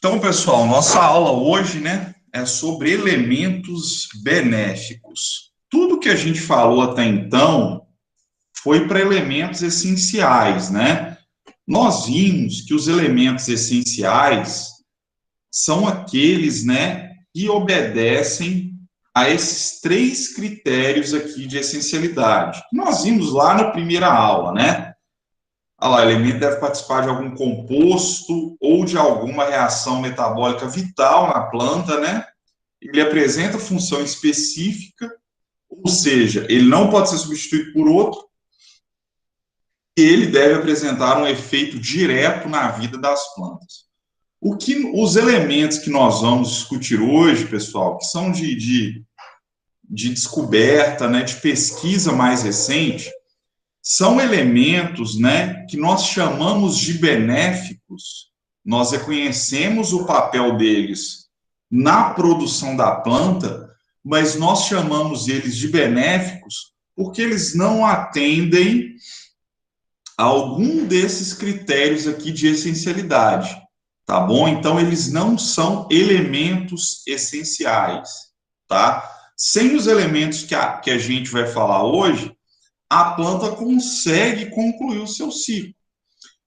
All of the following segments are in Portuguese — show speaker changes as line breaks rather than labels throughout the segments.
Então, pessoal, nossa aula hoje, né, é sobre elementos benéficos. Tudo que a gente falou até então foi para elementos essenciais, né? Nós vimos que os elementos essenciais são aqueles, né, que obedecem a esses três critérios aqui de essencialidade. Nós vimos lá na primeira aula, né? Ah lá, o elemento deve participar de algum composto ou de alguma reação metabólica vital na planta, né? Ele apresenta função específica, ou seja, ele não pode ser substituído por outro, e ele deve apresentar um efeito direto na vida das plantas. Os elementos que nós vamos discutir hoje, pessoal, que são de descoberta, né, de pesquisa mais recente, são elementos, né, que nós chamamos de benéficos. Nós reconhecemos o papel deles na produção da planta, mas nós chamamos eles de benéficos porque eles não atendem a algum desses critérios aqui de essencialidade, tá bom? Então, eles não são elementos essenciais, tá? Sem os elementos que a gente vai falar hoje, a planta consegue concluir o seu ciclo.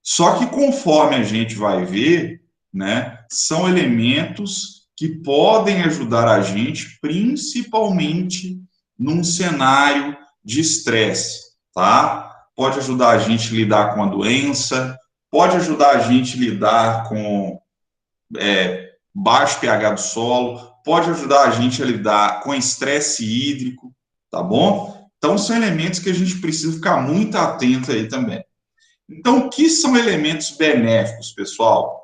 Só que conforme a gente vai ver, né, são elementos que podem ajudar a gente, principalmente num cenário de estresse, tá? Pode ajudar a gente a lidar com a doença, pode ajudar a gente a lidar com baixo pH do solo, pode ajudar a gente a lidar com estresse hídrico, tá bom? Então, são elementos que a gente precisa ficar muito atento aí também. Então, o que são elementos benéficos, pessoal?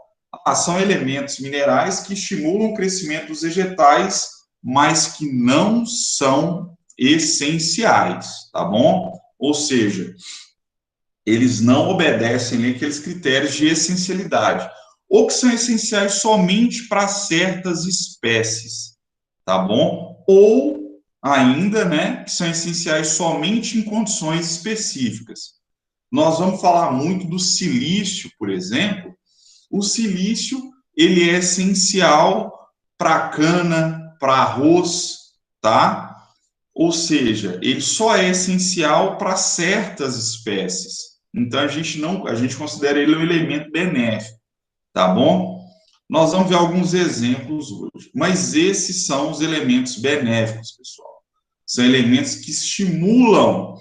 São elementos minerais que estimulam o crescimento dos vegetais, mas que não são essenciais, tá bom? Ou seja, eles não obedecem aqueles critérios de essencialidade, ou que são essenciais somente para certas espécies, tá bom? Ou ainda, né, que são essenciais somente em condições específicas. Nós vamos falar muito do silício, por exemplo. O silício, ele é essencial para cana, para arroz, tá? Ou seja, ele só é essencial para certas espécies. Então a gente considera ele um elemento benéfico, tá bom? Nós vamos ver alguns exemplos hoje, mas esses são os elementos benéficos, pessoal. São elementos que estimulam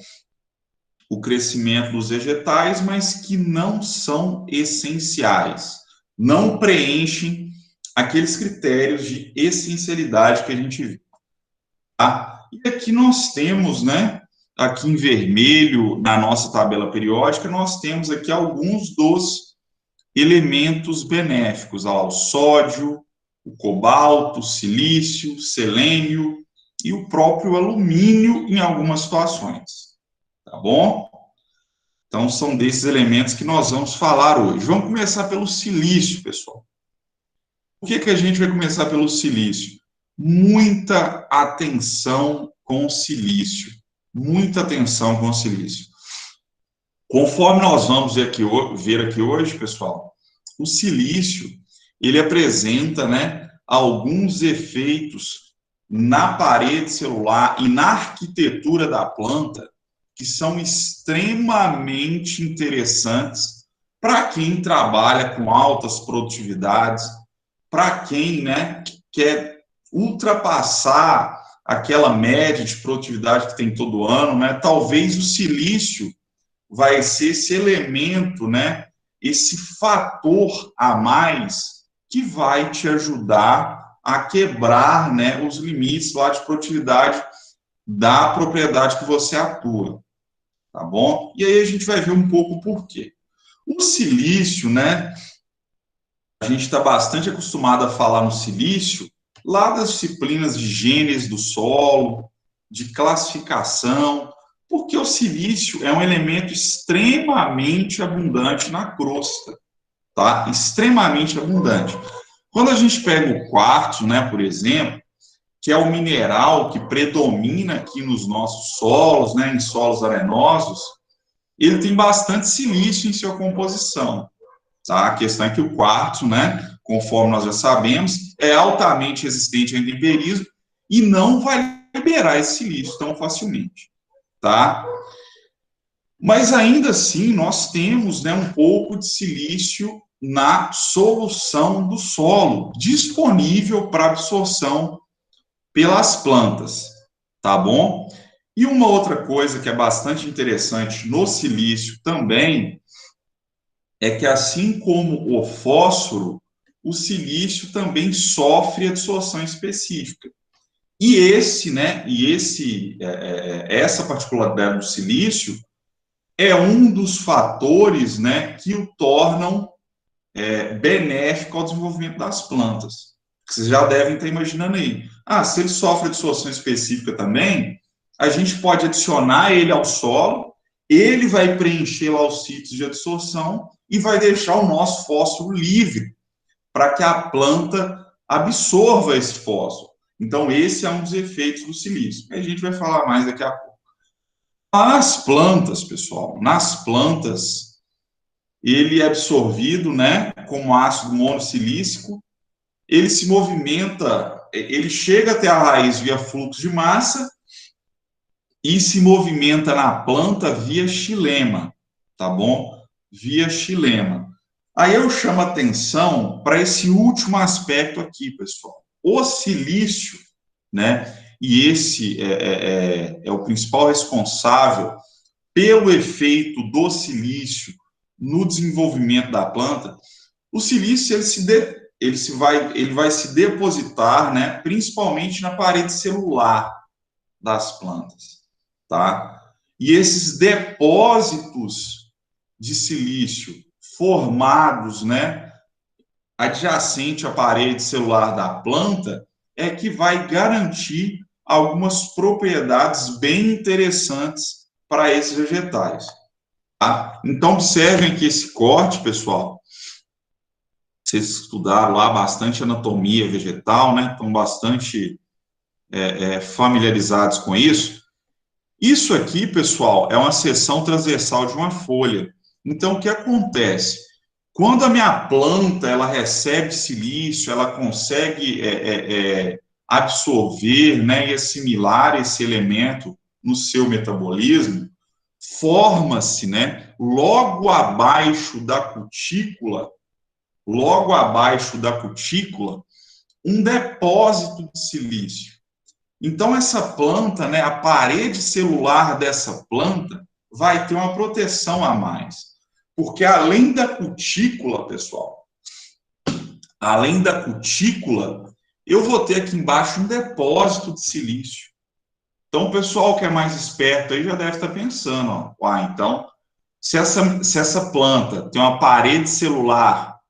o crescimento dos vegetais, mas que não são essenciais, não preenchem aqueles critérios de essencialidade que a gente viu. Tá? E aqui nós temos, né, aqui em vermelho, na nossa tabela periódica, nós temos aqui alguns dos elementos benéficos, ó, o sódio, o cobalto, o silício, o selênio e o próprio alumínio em algumas situações. Tá bom? Então, são desses elementos que nós vamos falar hoje. Vamos começar pelo silício, pessoal. Por que a gente vai começar pelo silício? Muita atenção com o silício. Muita atenção com o silício. Conforme nós vamos ver aqui hoje, pessoal, o silício, ele apresenta, né, alguns efeitos na parede celular e na arquitetura da planta que são extremamente interessantes para quem trabalha com altas produtividades, para quem, né, quer ultrapassar aquela média de produtividade que tem todo ano, né? Talvez o silício vai ser esse elemento, né, esse fator a mais que vai te ajudar a quebrar, né, os limites lá de produtividade da propriedade que você atua, tá bom? E aí a gente vai ver um pouco por quê. O silício, né, a gente está bastante acostumado a falar no silício lá das disciplinas de gênese do solo, de classificação, porque o silício é um elemento extremamente abundante na crosta, tá? Extremamente abundante. Quando a gente pega o quartzo, né, por exemplo, que é o mineral que predomina aqui nos nossos solos, né, em solos arenosos, ele tem bastante silício em sua composição, tá? A questão é que o quartzo, né, conforme nós já sabemos, é altamente resistente ao intemperismo e não vai liberar esse silício tão facilmente, tá? Mas ainda assim, nós temos, né, um pouco de silício na solução do solo, disponível para absorção pelas plantas, tá bom? E uma outra coisa que é bastante interessante no silício também é que, assim como o fósforo, o silício também sofre a dissolução específica. E essa particularidade do silício é um dos fatores, né, que o tornam benéfico ao desenvolvimento das plantas. Vocês já devem estar imaginando aí. Se ele sofre dissolução específica também, a gente pode adicionar ele ao solo, ele vai preencher lá os sítios de absorção e vai deixar o nosso fósforo livre para que a planta absorva esse fósforo. Então, esse é um dos efeitos do silício. A gente vai falar mais daqui a pouco. Nas plantas, pessoal, nas plantas, ele é absorvido, né, como ácido monossilícico, ele se movimenta, ele chega até a raiz via fluxo de massa e se movimenta na planta via xilema, tá bom? Via xilema. Aí eu chamo a atenção para esse último aspecto aqui, pessoal. O silício, né, e esse é o principal responsável pelo efeito do silício no desenvolvimento da planta. O silício ele vai se depositar, né, principalmente na parede celular das plantas, tá? E esses depósitos de silício formados, né, adjacente à parede celular da planta é que vai garantir algumas propriedades bem interessantes para esses vegetais. Tá? Então, observem que esse corte, pessoal, vocês estudaram lá bastante anatomia vegetal, né? Estão bastante familiarizados com isso. Isso aqui, pessoal, é uma seção transversal de uma folha. Então, o que acontece? Quando a minha planta ela recebe silício, ela consegue absorver, né, e assimilar esse elemento no seu metabolismo, forma-se, né, logo abaixo da cutícula, um depósito de silício. Então, essa planta, né, a parede celular dessa planta vai ter uma proteção a mais. Porque além da cutícula, pessoal, além da cutícula, eu vou ter aqui embaixo um depósito de silício. Então, o pessoal que é mais esperto aí já deve estar pensando, ó, então, se essa planta tem uma parede celular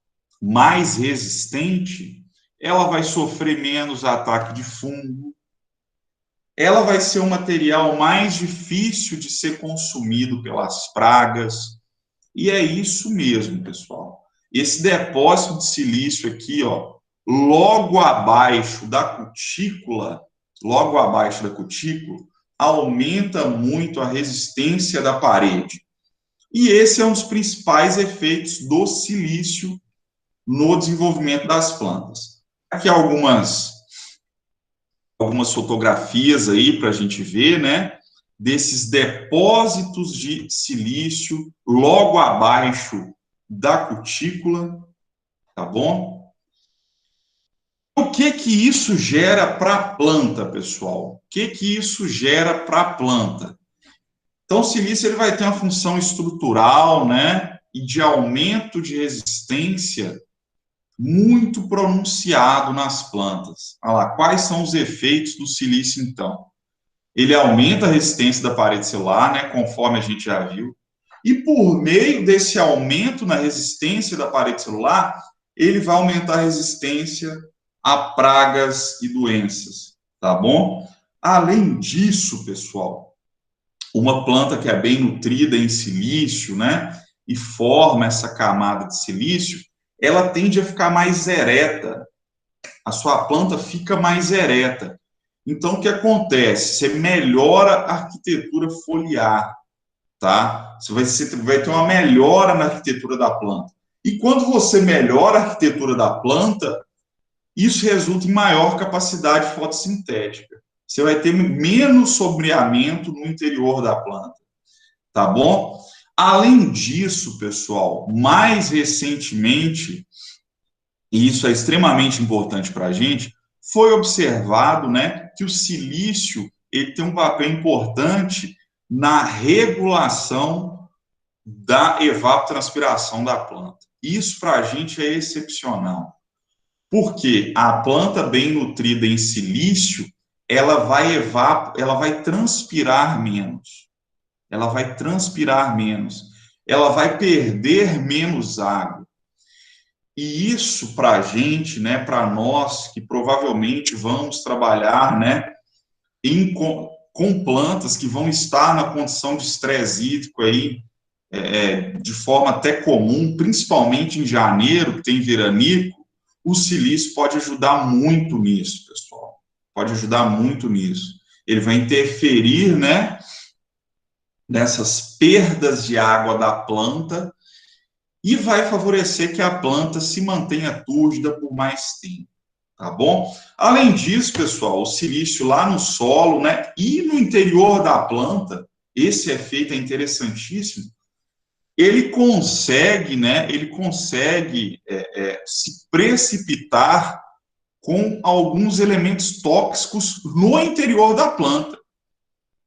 mais resistente, ela vai sofrer menos ataque de fungo, ela vai ser um material mais difícil de ser consumido pelas pragas, e é isso mesmo, pessoal. Esse depósito de silício aqui, ó, logo abaixo da cutícula, aumenta muito a resistência da parede. E esse é um dos principais efeitos do silício no desenvolvimento das plantas. Aqui algumas fotografias aí para a gente ver, né, desses depósitos de silício logo abaixo da cutícula, tá bom? O que que isso gera para a planta, pessoal? O que que isso gera para a planta? Então, o silício ele vai ter uma função estrutural, né, e de aumento de resistência muito pronunciado nas plantas. Olha lá, quais são os efeitos do silício, então? Ele aumenta a resistência da parede celular, né, conforme a gente já viu, e por meio desse aumento na resistência da parede celular, ele vai aumentar a resistência a pragas e doenças, tá bom? Além disso, pessoal, uma planta que é bem nutrida em silício, né, e forma essa camada de silício, ela tende a ficar mais ereta. A sua planta fica mais ereta. Então, o que acontece? Você melhora a arquitetura foliar, tá? Você vai ter uma melhora na arquitetura da planta. E quando você melhora a arquitetura da planta, isso resulta em maior capacidade fotossintética. Você vai ter menos sombreamento no interior da planta, tá bom? Além disso, pessoal, mais recentemente, e isso é extremamente importante para a gente, foi observado, né, que o silício ele tem um papel importante na regulação da evapotranspiração da planta. Isso para a gente é excepcional, porque a planta bem nutrida em silício, ela vai transpirar menos, ela vai transpirar menos, ela vai perder menos água. E isso para a gente, né, para nós que provavelmente vamos trabalhar, né, com plantas que vão estar na condição de estresse hídrico aí, de forma até comum, principalmente em janeiro, que tem veranico, o silício pode ajudar muito nisso, pessoal. Pode ajudar muito nisso. Ele vai interferir, né, nessas perdas de água da planta e vai favorecer que a planta se mantenha túrgida por mais tempo, tá bom? Além disso, pessoal, o silício lá no solo, né, e no interior da planta, esse efeito é interessantíssimo, ele consegue, né, se precipitar com alguns elementos tóxicos no interior da planta.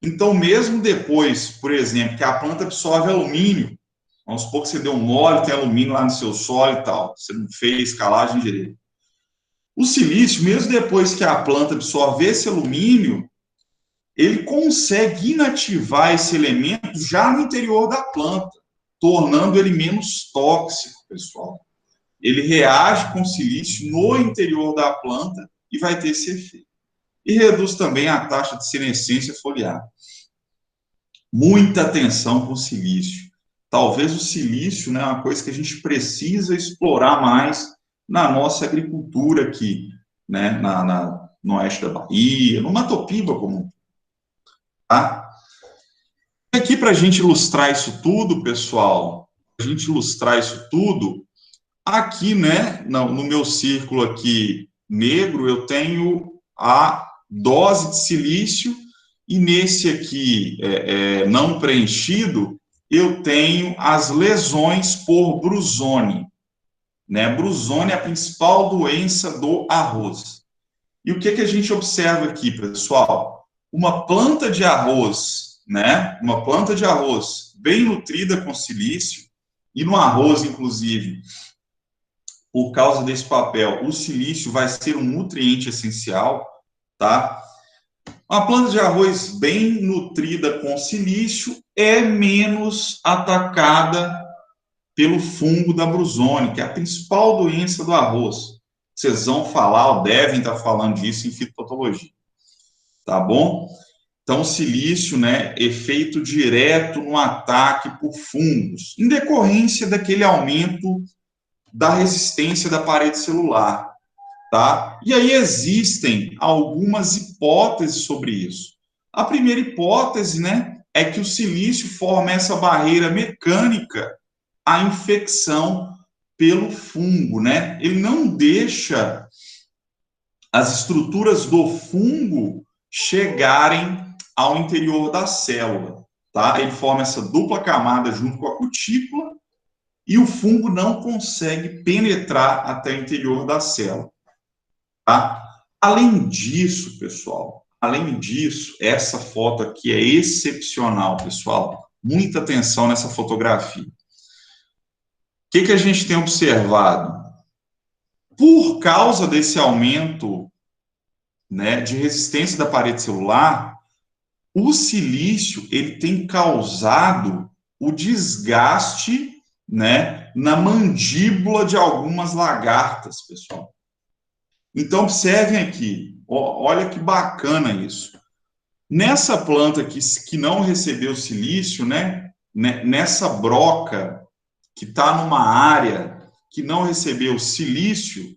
Então, mesmo depois, por exemplo, que a planta absorve alumínio, vamos supor que você deu um mole, tem alumínio lá no seu solo e tal, você não fez escalagem direito. O silício, mesmo depois que a planta absorve esse alumínio, ele consegue inativar esse elemento já no interior da planta, tornando ele menos tóxico, pessoal. Ele reage com silício no interior da planta e vai ter esse efeito. E reduz também a taxa de senescência foliar. Muita atenção com o silício. Talvez o silício, né, é uma coisa que a gente precisa explorar mais na nossa agricultura aqui, né, no oeste da Bahia, no Mato Piba como tá? Aqui para a gente ilustrar isso tudo, pessoal, a gente ilustrar isso tudo, aqui, né, no meu círculo aqui negro, eu tenho a dose de silício e nesse aqui não preenchido, eu tenho as lesões por brusone, né? Brusone é a principal doença do arroz. E o que a gente observa aqui, pessoal? Uma planta de arroz, né? Uma planta de arroz bem nutrida com silício, e no arroz, inclusive, por causa desse papel, o silício vai ser um nutriente essencial, tá? Uma planta de arroz bem nutrida com silício é menos atacada pelo fungo da brusone, que é a principal doença do arroz. Vocês vão falar, ou devem estar falando disso em fitopatologia, tá bom? Então, silício, né, efeito direto no ataque por fungos, em decorrência daquele aumento da resistência da parede celular, tá? E aí existem algumas hipóteses sobre isso. A primeira hipótese, né, é que o silício forma essa barreira mecânica à infecção pelo fungo, né? Ele não deixa as estruturas do fungo chegarem ao interior da célula, tá? Ele forma essa dupla camada junto com a cutícula e o fungo não consegue penetrar até o interior da célula, tá? Além disso, pessoal, além disso, essa foto aqui é excepcional, pessoal. Muita atenção nessa fotografia. O que a gente tem observado? Por causa desse aumento, né, de resistência da parede celular, o silício ele tem causado o desgaste, né, na mandíbula de algumas lagartas, pessoal. Então, observem aqui, olha que bacana isso. Nessa planta que não recebeu silício, né, nessa broca que está numa área que não recebeu silício,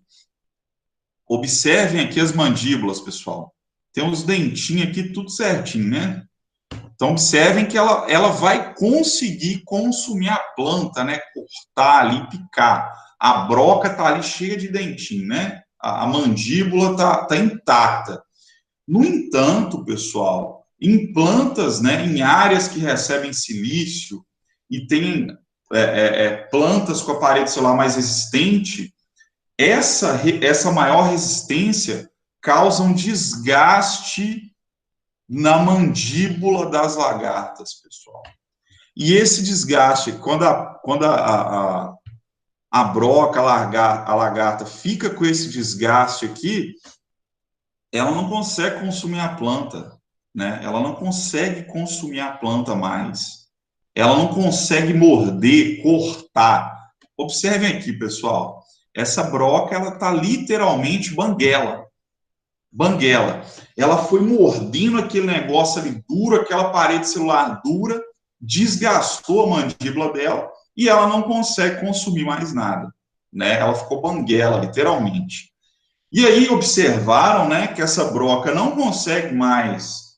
observem aqui as mandíbulas, pessoal. Tem uns dentinhos aqui tudo certinho, né? Então, observem que ela vai conseguir consumir a planta, né? Cortar ali, picar. A broca está ali cheia de dentinho, né? A mandíbula está intacta. No entanto, pessoal, em plantas, né, em áreas que recebem silício e tem plantas com a parede celular mais resistente, essa maior resistência causa um desgaste na mandíbula das lagartas, pessoal. E esse desgaste, a broca, a lagarta fica com esse desgaste aqui, ela não consegue consumir a planta, né? Ela não consegue consumir a planta mais. Ela não consegue morder, cortar. Observem aqui, pessoal. Essa broca, ela está literalmente banguela. Banguela. Ela foi mordendo aquele negócio ali duro, aquela parede celular dura, desgastou a mandíbula dela e ela não consegue consumir mais nada, né? Ela ficou banguela, literalmente. E aí observaram, né, que essa broca não consegue mais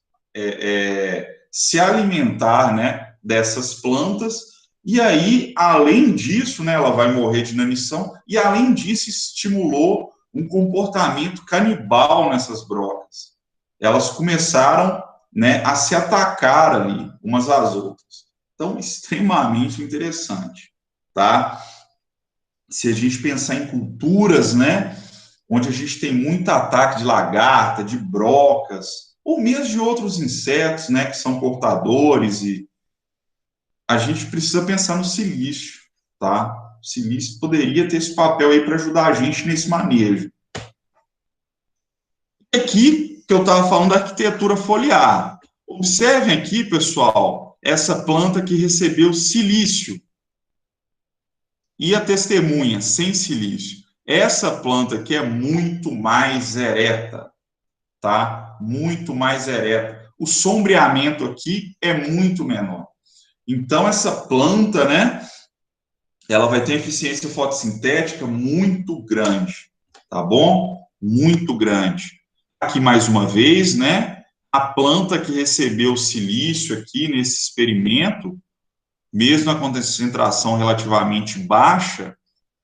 se alimentar, né, dessas plantas. E aí, além disso, né, ela vai morrer de inanição. E além disso, estimulou um comportamento canibal nessas brocas. Elas começaram, né, a se atacar ali umas às outras. Então, extremamente interessante, tá? Se a gente pensar em culturas, né, onde a gente tem muito ataque de lagarta, de brocas, ou mesmo de outros insetos, né, que são portadores, e a gente precisa pensar no silício, tá? O silício poderia ter esse papel aí para ajudar a gente nesse manejo. Aqui, que eu estava falando da arquitetura foliar. Observem aqui, pessoal, essa planta que recebeu silício e a testemunha sem silício. Essa planta aqui é muito mais ereta, tá? Muito mais ereta. O sombreamento aqui é muito menor. Então, essa planta, né, ela vai ter eficiência fotossintética muito grande, tá bom? Muito grande. Aqui, mais uma vez, né, a planta que recebeu silício aqui nesse experimento, mesmo com a concentração relativamente baixa,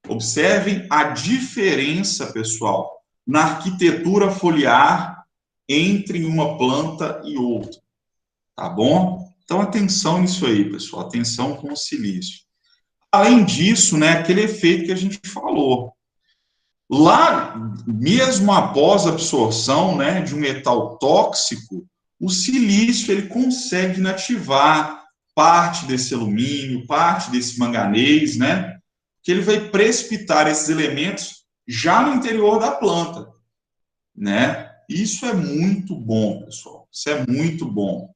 observem a diferença, pessoal, na arquitetura foliar entre uma planta e outra, tá bom? Então, atenção nisso aí, pessoal, atenção com o silício. Além disso, né, aquele efeito que a gente falou. Lá, mesmo após a absorção, né, de um metal tóxico, o silício ele consegue inativar parte desse alumínio, parte desse manganês, né, que ele vai precipitar esses elementos já no interior da planta, né? Isso é muito bom, pessoal. Isso é muito bom.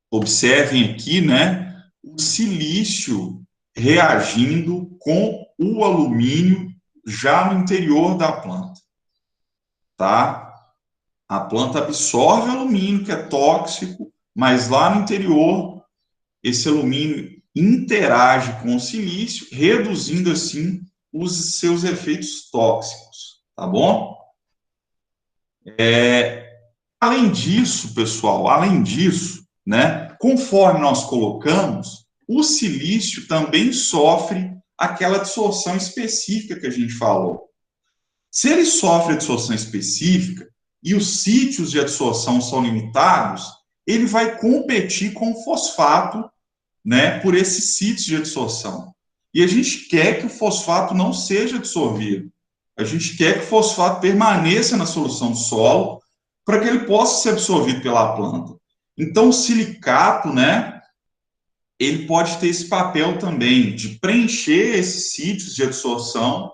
Observem aqui, né, o silício reagindo com o alumínio já no interior da planta, tá? A planta absorve alumínio, que é tóxico, mas lá no interior, esse alumínio interage com o silício, reduzindo, assim, os seus efeitos tóxicos, tá bom? Além disso, pessoal, além disso, né, conforme nós colocamos, o silício também sofre aquela dissorção específica que a gente falou. Se ele sofre a dissorção específica e os sítios de adsorção são limitados, ele vai competir com o fosfato, né, por esses sítios de adsorção. E a gente quer que o fosfato não seja dissolvido. A gente quer que o fosfato permaneça na solução do solo para que ele possa ser absorvido pela planta. Então, o silicato, né, ele pode ter esse papel também de preencher esses sítios de adsorção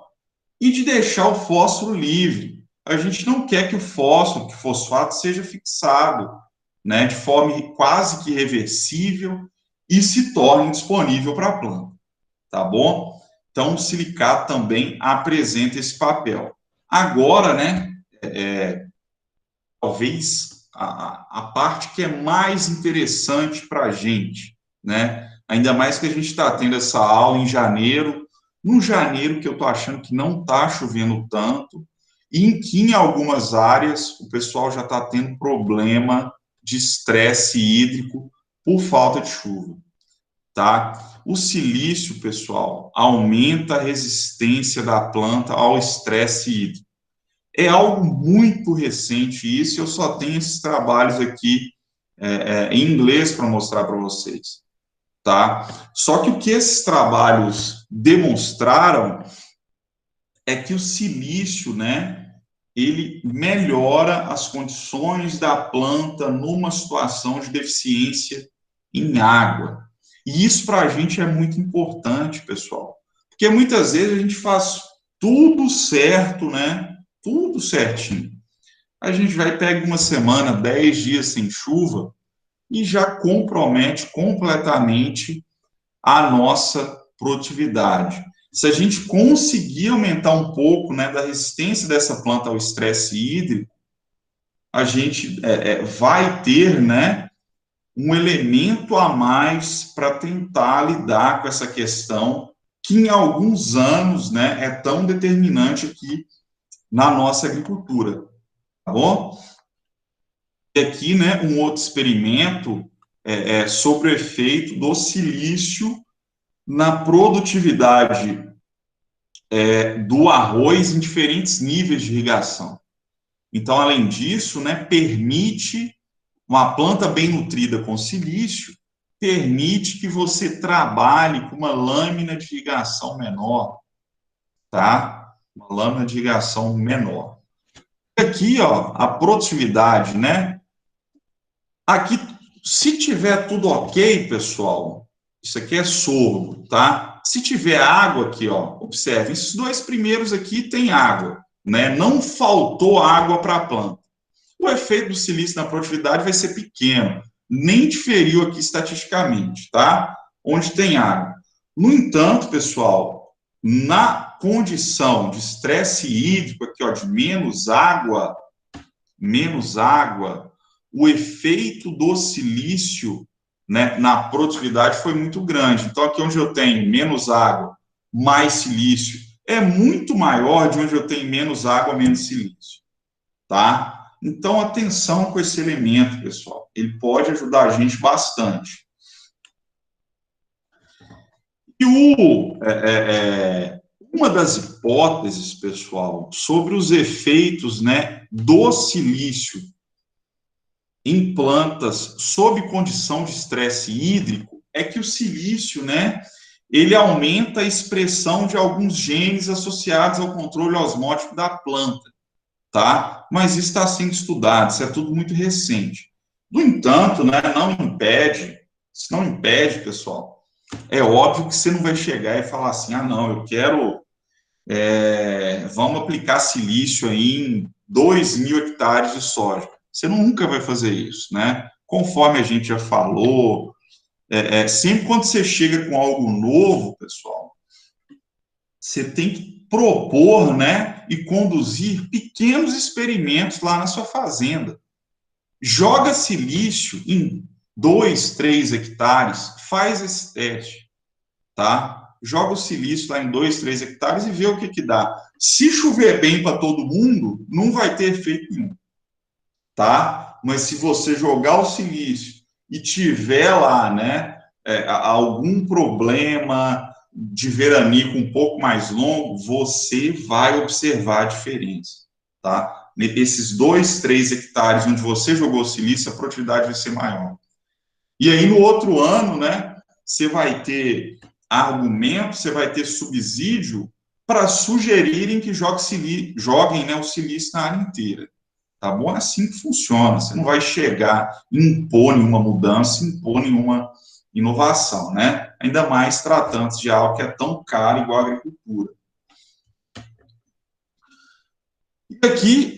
e de deixar o fósforo livre. A gente não quer que o fósforo, que o fosfato, seja fixado, né, de forma quase que irreversível e se torne disponível para a planta, tá bom? Então, o silicato também apresenta esse papel. Agora, né, talvez a parte que é mais interessante para a gente, né? Ainda mais que a gente está tendo essa aula em janeiro, num janeiro que eu estou achando que não está chovendo tanto, e em que em algumas áreas o pessoal já está tendo problema de estresse hídrico por falta de chuva, tá? O silício, pessoal, aumenta a resistência da planta ao estresse hídrico. É algo muito recente isso, eu só tenho esses trabalhos aqui em inglês para mostrar para vocês, tá? Só que o que esses trabalhos demonstraram é que o silício, né, ele melhora as condições da planta numa situação de deficiência em água. E isso para a gente é muito importante, pessoal, porque muitas vezes a gente faz tudo certo, né? Tudo certinho. A gente vai pegar uma semana, 10 dias sem chuva e já compromete completamente a nossa produtividade. Se a gente conseguir aumentar um pouco, né, da resistência dessa planta ao estresse hídrico, a gente vai ter, né, um elemento a mais para tentar lidar com essa questão que em alguns anos, né, é tão determinante aqui na nossa agricultura, tá bom? E aqui, né, um outro experimento sobre o efeito do silício na produtividade do arroz em diferentes níveis de irrigação. Então, além disso, né, permite uma planta bem nutrida com silício, permite que você trabalhe com uma lâmina de irrigação menor, tá? Uma lâmina de irrigação menor. E aqui, ó, a produtividade, né? Aqui, se tiver tudo ok, pessoal, isso aqui é sorgo, tá? Se tiver água aqui, ó, observe, esses dois primeiros aqui tem água, né? Não faltou água para a planta. O efeito do silício na produtividade vai ser pequeno, nem diferiu aqui estatisticamente, tá? Onde tem água. No entanto, pessoal, na condição de estresse hídrico aqui, ó, de menos água, o efeito do silício, né, na produtividade foi muito grande. Então, aqui onde eu tenho menos água, mais silício, é muito maior de onde eu tenho menos água, menos silício, tá? Então, atenção com esse elemento, pessoal. Ele pode ajudar a gente bastante. E uma das hipóteses, pessoal, sobre os efeitos, né, do silício em plantas sob condição de estresse hídrico é que o silício, né, ele aumenta a expressão de alguns genes associados ao controle osmótico da planta, tá? Mas isso está sendo estudado, isso é tudo muito recente. No entanto, né, isso não impede, pessoal, é óbvio que você não vai chegar e falar assim, ah, não, eu quero, vamos aplicar silício aí em 2.000 hectares de soja. Você nunca vai fazer isso, né? Conforme a gente já falou, sempre quando você chega com algo novo, pessoal, você tem que propor, né, e conduzir pequenos experimentos lá na sua fazenda. Joga silício em 2, 3 hectares, faz esse teste, tá? Joga o silício lá em 2, 3 hectares e vê o que que dá. Se chover bem para todo mundo, não vai ter efeito nenhum, tá? Mas se você jogar o silício e tiver lá, né, algum problema de veranico um pouco mais longo, você vai observar a diferença, tá? Esses 2, 3 hectares onde você jogou o silício, a produtividade vai ser maior. E aí, no outro ano, né, você vai ter argumento, você vai ter subsídio para sugerirem que joguem, né, o silício na área inteira. Tá bom? É assim que funciona. Você não vai chegar e impor nenhuma mudança, impor nenhuma inovação, né? Ainda mais tratando-se de algo que é tão caro igual a agricultura. E aqui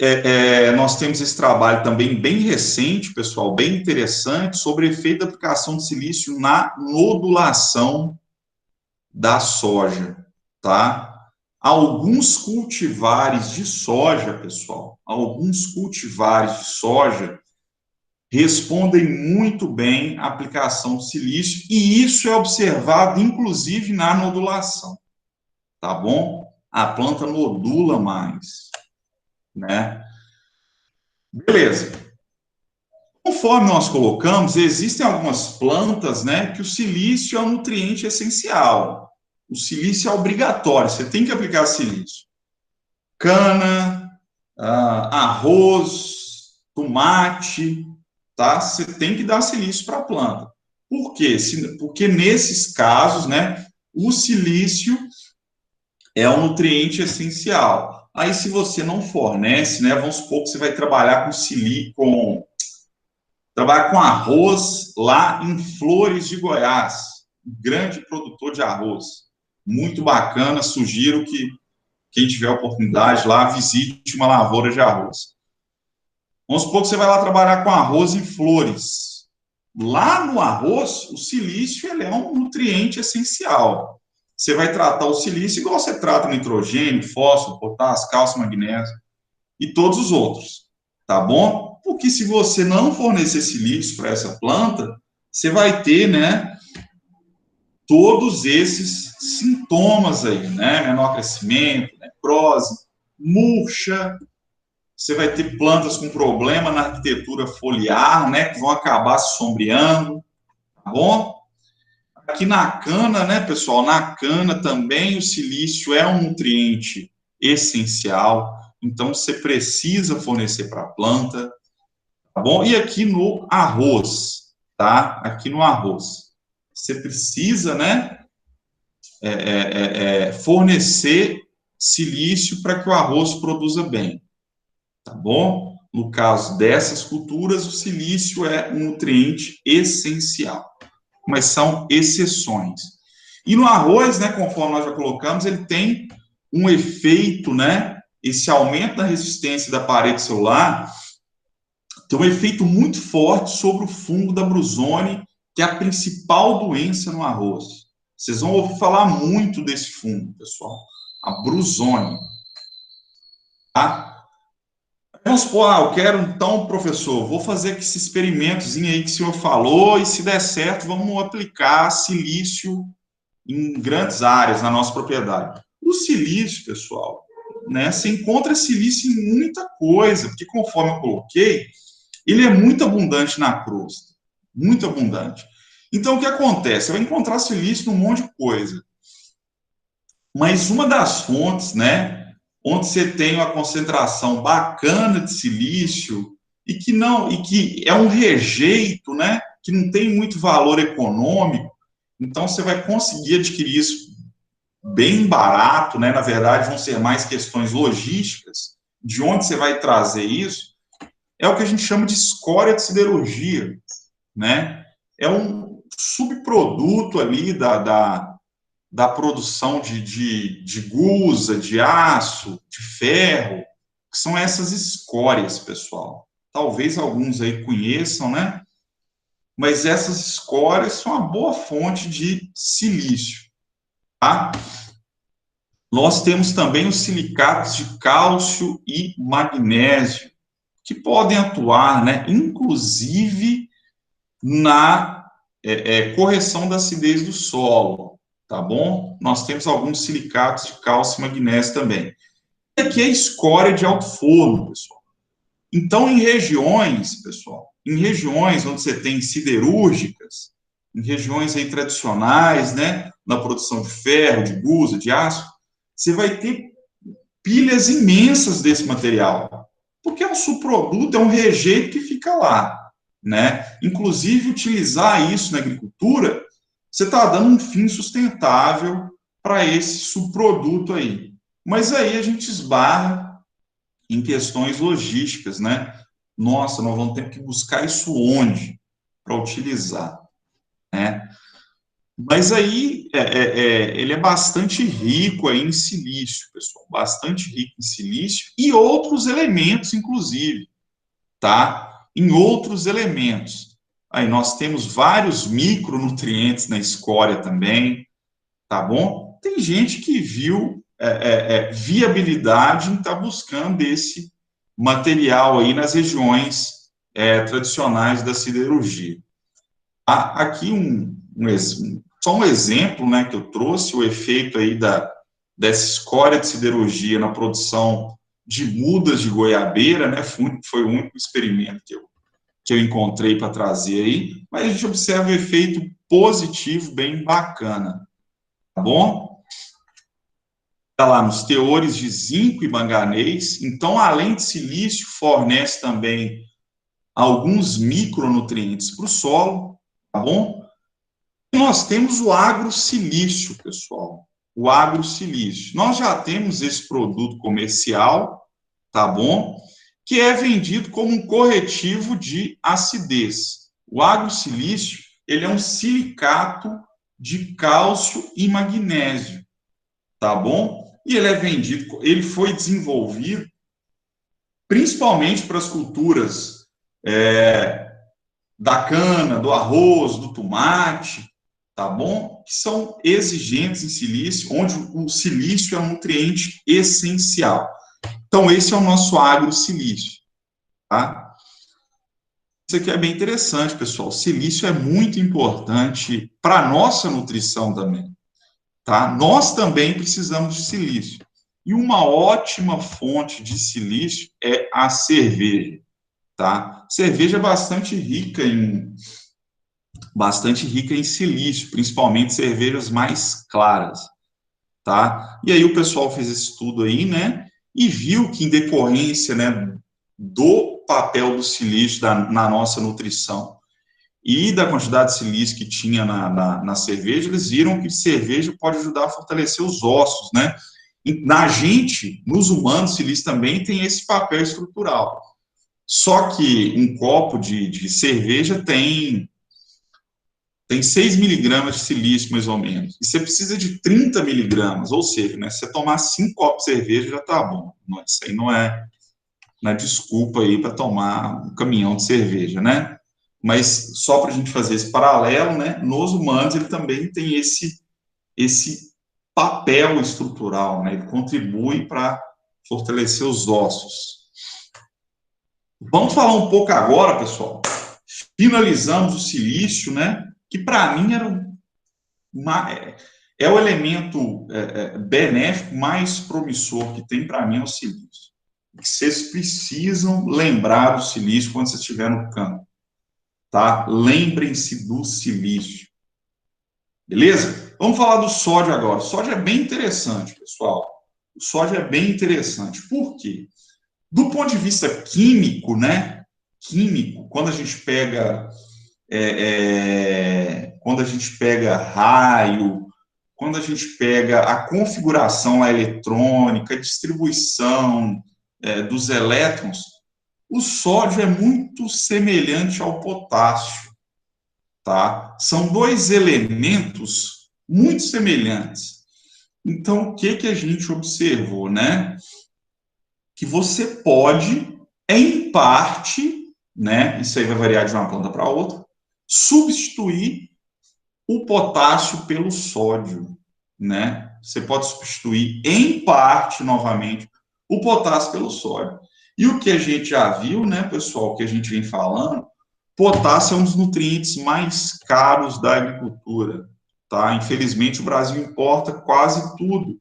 nós temos esse trabalho também bem recente, pessoal, bem interessante, sobre o efeito da aplicação de silício na nodulação da soja, tá? Alguns cultivares de soja, pessoal, alguns cultivares de soja respondem muito bem à aplicação de silício, e isso é observado, inclusive, na nodulação, tá bom? A planta nodula mais, né? Beleza. Conforme nós colocamos, existem algumas plantas, né, que o silício é um nutriente essencial. O silício é obrigatório, você tem que aplicar silício. Cana, arroz, tomate, tá? Você tem que dar silício para a planta. Por quê? Porque nesses casos, né, o silício é um nutriente essencial. Aí, se você não fornece, né, vamos supor que você vai trabalhar trabalhar com arroz lá em Flores de Goiás, um grande produtor de arroz. Muito bacana, sugiro que quem tiver oportunidade lá visite uma lavoura de arroz. Vamos supor que você vai lá trabalhar com arroz em Flores. Lá no arroz, o silício ele é um nutriente essencial. Você vai tratar o silício igual você trata o nitrogênio, fósforo, potássio, cálcio, magnésio e todos os outros, tá bom? Porque se você não fornecer silício para essa planta, você vai ter, né, todos esses sintomas aí, né? Menor crescimento, necrose, murcha. Você vai ter plantas com problema na arquitetura foliar, né? Que vão acabar se sombreando, tá bom? Aqui na cana, né, pessoal? Na cana também o silício é um nutriente essencial, então você precisa fornecer para a planta, tá bom? E aqui no arroz, tá? Aqui no arroz, você precisa, né, fornecer silício para que o arroz produza bem, tá bom? No caso dessas culturas, o silício é um nutriente essencial, mas são exceções. E no arroz, né, conforme nós já colocamos, ele tem um efeito, né, esse aumento da resistência da parede celular tem um efeito muito forte sobre o fungo da Brusone, que é a principal doença no arroz. Vocês vão ouvir falar muito desse fungo, pessoal. A Brusone. Tá? Vamos supor, eu quero então, professor, vou fazer esse experimentozinho aí que o senhor falou, e se der certo, vamos aplicar silício em grandes áreas na nossa propriedade. O silício, pessoal, né, você encontra silício em muita coisa, porque conforme eu coloquei, ele é muito abundante na crosta, muito abundante. Então, o que acontece? Você vai encontrar silício num monte de coisa. Mas uma das fontes, né, onde você tem uma concentração bacana de silício e que é um rejeito, né, que não tem muito valor econômico, então você vai conseguir adquirir isso bem barato, né? Na verdade, vão ser mais questões logísticas, de onde você vai trazer isso, é o que a gente chama de escória de siderurgia, né? É um subproduto ali da produção de gusa, de aço, de ferro, que são essas escórias, pessoal. Talvez alguns aí conheçam, né? Mas essas escórias são uma boa fonte de silício, tá? Nós temos também os silicatos de cálcio e magnésio, que podem atuar, né, inclusive na correção da acidez do solo, tá bom? Nós temos alguns silicatos de cálcio e magnésio também. E aqui é a escória de alto forno, pessoal. Então, em regiões, pessoal, em regiões onde você tem siderúrgicas, em regiões aí tradicionais, né, na produção de ferro, de gusa, de aço, você vai ter pilhas imensas desse material, porque é um subproduto, é um rejeito que fica lá, né? Inclusive, utilizar isso na agricultura, você está dando um fim sustentável para esse subproduto aí. Mas aí a gente esbarra em questões logísticas, né? Nossa, nós vamos ter que buscar isso onde para utilizar, né? Mas aí ele é bastante rico aí em silício, pessoal, bastante rico em silício e outros elementos, inclusive, tá? Em outros elementos. Aí nós temos vários micronutrientes na escória também, tá bom? Tem gente que viu viabilidade em estar buscando esse material aí nas regiões tradicionais da siderurgia. Aqui só um exemplo, né, que eu trouxe, o efeito aí dessa escória de siderurgia na produção de mudas de goiabeira, né, foi o único experimento que eu encontrei para trazer aí, mas a gente observa um efeito positivo bem bacana, tá bom? Está lá nos teores de zinco e manganês, então, além de silício, fornece também alguns micronutrientes para o solo, tá bom? E nós temos o agrosilício, pessoal, o agrosilício. Nós já temos esse produto comercial, tá bom? Que é vendido como um corretivo de acidez. O agrosilício, ele é um silicato de cálcio e magnésio, tá bom? E ele é vendido, ele foi desenvolvido principalmente para as culturas da cana, do arroz, do tomate, tá bom? Que são exigentes em silício, onde o silício é um nutriente essencial. Então, esse é o nosso agrosilício, tá? Isso aqui é bem interessante, pessoal. O silício é muito importante para a nossa nutrição também, tá? Nós também precisamos de silício. E uma ótima fonte de silício é a cerveja, tá? Cerveja é bastante rica em silício, principalmente cervejas mais claras, tá? E aí o pessoal fez esse estudo aí, né? E viu que em decorrência, né, do papel do silício na nossa nutrição e da quantidade de silício que tinha na cerveja, eles viram que cerveja pode ajudar a fortalecer os ossos, né? E na gente, nos humanos, silício também tem esse papel estrutural. Só que um copo de cerveja tem 6 miligramas de silício, mais ou menos. E você precisa de 30 miligramas, ou seja, né, se você tomar 5 copos de cerveja, já tá bom. Isso aí não é desculpa aí para tomar um caminhão de cerveja, né? Mas só para a gente fazer esse paralelo, né, nos humanos ele também tem esse papel estrutural, né? Ele contribui para fortalecer os ossos. Vamos falar um pouco agora, pessoal. Finalizamos o silício, né? Que para mim é o elemento benéfico mais promissor que tem para mim é o silício. Que vocês precisam lembrar do silício quando você estiver no campo, tá? Lembrem-se do silício, beleza? Vamos falar do sódio agora. O sódio é bem interessante, pessoal. O sódio é bem interessante. Por quê? Do ponto de vista químico, né? Químico, quando a gente pega raio, quando a gente pega a configuração lá eletrônica, a distribuição dos elétrons, o sódio é muito semelhante ao potássio, tá? São dois elementos muito semelhantes. Então, o que a gente observou, né? Que você pode, em parte, né? Isso aí vai variar de uma planta para outra, substituir o potássio pelo sódio, né? Você pode substituir em parte, novamente, o potássio pelo sódio. E o que a gente já viu, né, pessoal, que a gente vem falando, potássio é um dos nutrientes mais caros da agricultura, tá? Infelizmente, o Brasil importa quase tudo.